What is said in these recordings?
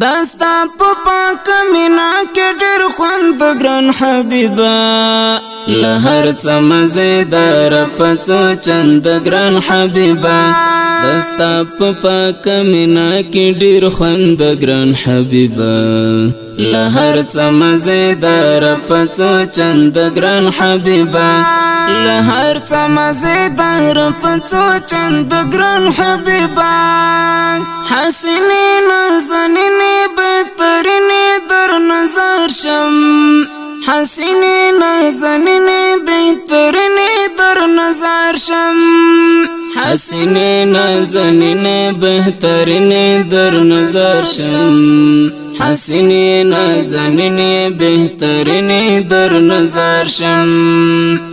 داستا په پاک مینا کې ډېر خوند ګران حبیبا له هر څه مزیدار په څو چند ګران حبیبا داستا په پاک مینا کې ډېر خوند ګران حبیبا له هر څه مزیدار په څو چند ګران حبیبا له هر څه مزیدار په څو چند ګران حبیبا حسینی نازنینی بهترینی در نظر شم حسینی نازنینی بهترینی در نظر شم حسینی نازنینی بهترینی در نظر شم حسینی نازنینی بهترینی در نظر شم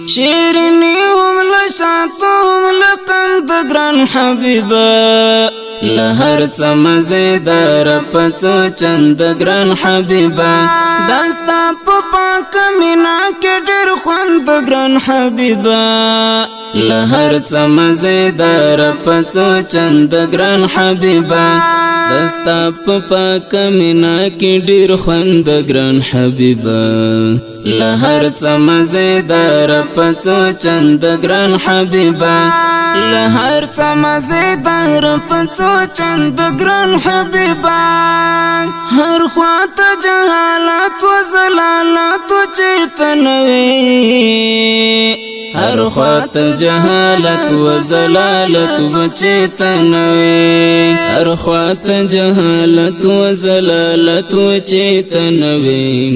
شیرینی هم لشاتو هم لقند گران حبیبا له هر څه مزیدار په څو چند ګران حبیبا داستا په پاک مینا کې ډېر خوند ګران حبیبا له هر څه مزیدار په څو چند ګران حبیبا داستا په پاک مینا کې ډېر خوند ګران حبیبا له هر څه مزیدار په څو چند ګران حبیبا له هر څه مزیدار په څو چند ګران حبیبا هر خواته جهالت و زلالت و چیتنوي هر خواته جهالت و زلالت و چیتنوي هر خواته جهالت و زلالت و چیتنوي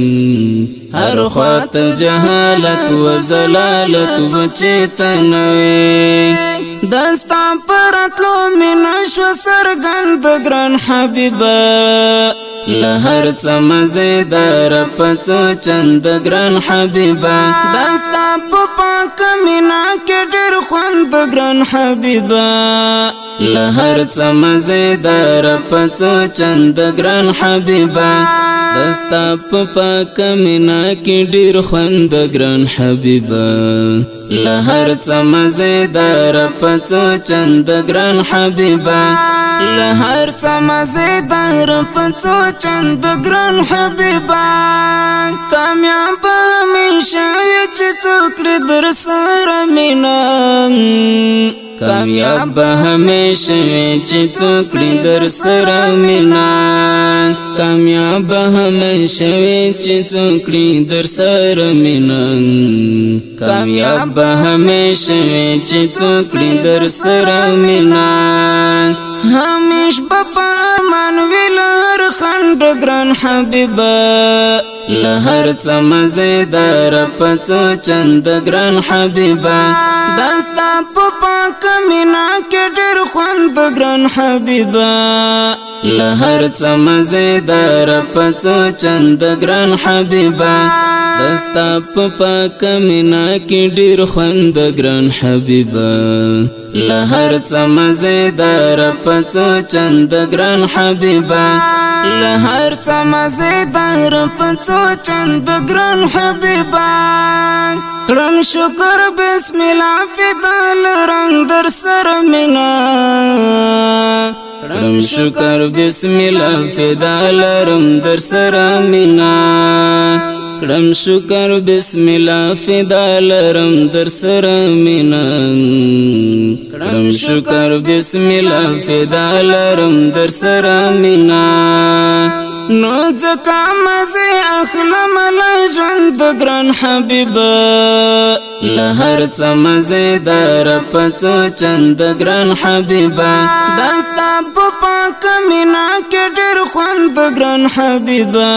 هر خواته جهالت و زلالت و چیتنوي داستا پرتلو مینشو سرګند ګران حبیبا له هر څه مزیدار په څو چند ګران حبیبا داستا په پاک مینا کې ډېر خوند ګران حبیبا له هر څه مزیدار په څو چند ګران حبیبا داستا په پاک مینا کې ډېر خوند ګران حبیبا له هر څه مزیدار په څو چند ګران حبیبا له هر څه مزیدار په څو چند ګران حبیبا کامیاب همیشه یې چې څوک در سره مینا کامیاب همیشه وي چې څوک در سره مینا کامیاب همیشه وي چې څوک در سره مینا کامیاب همیشه وي چې څوک در سره مینا همیش بپا امان ویلار خند ګران حبیبا له هر څه مزیدار په څو چند ګران حبیبا داستا په پاک مینا کې ډېر خوند ګران حبیبا له هر څه مزیدار په څو چند ګران حبیبا داستا په پاک مینا کې ډېر خوند ګران حبیبا له هر څه مزیدار په څو چند ګران حبیبا له هر څه مزیدار په څو چند ګران حبیبا کړم شکر بسم الله فدا لرم در سره مینا کړم شکر بسم الله فدا لرم در سره مینا کړم شکر بسم الله فدا لرم در سره مینا کړم شکر بسم الله فدا لرم در سره مینا نو ځکه مزه اخلم له ژوند ګران حبیبا له هر څه مزیدار په څو چند ګران حبیبا داستا په پاک مینا کې ډېر خوند ګران حبیبا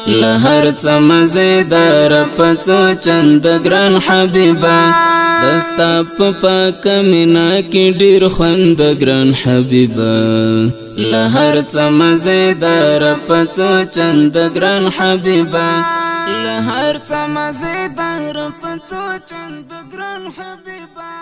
له هر څه مزیدار په څو چند ګران حبیبا داستا په پاک مینا کې ډېر خوند ګران حبیبا له هر څه مزیدار په څو چند ګران حبیبا له هر څه مزیدار په څو چند ګران حبیبا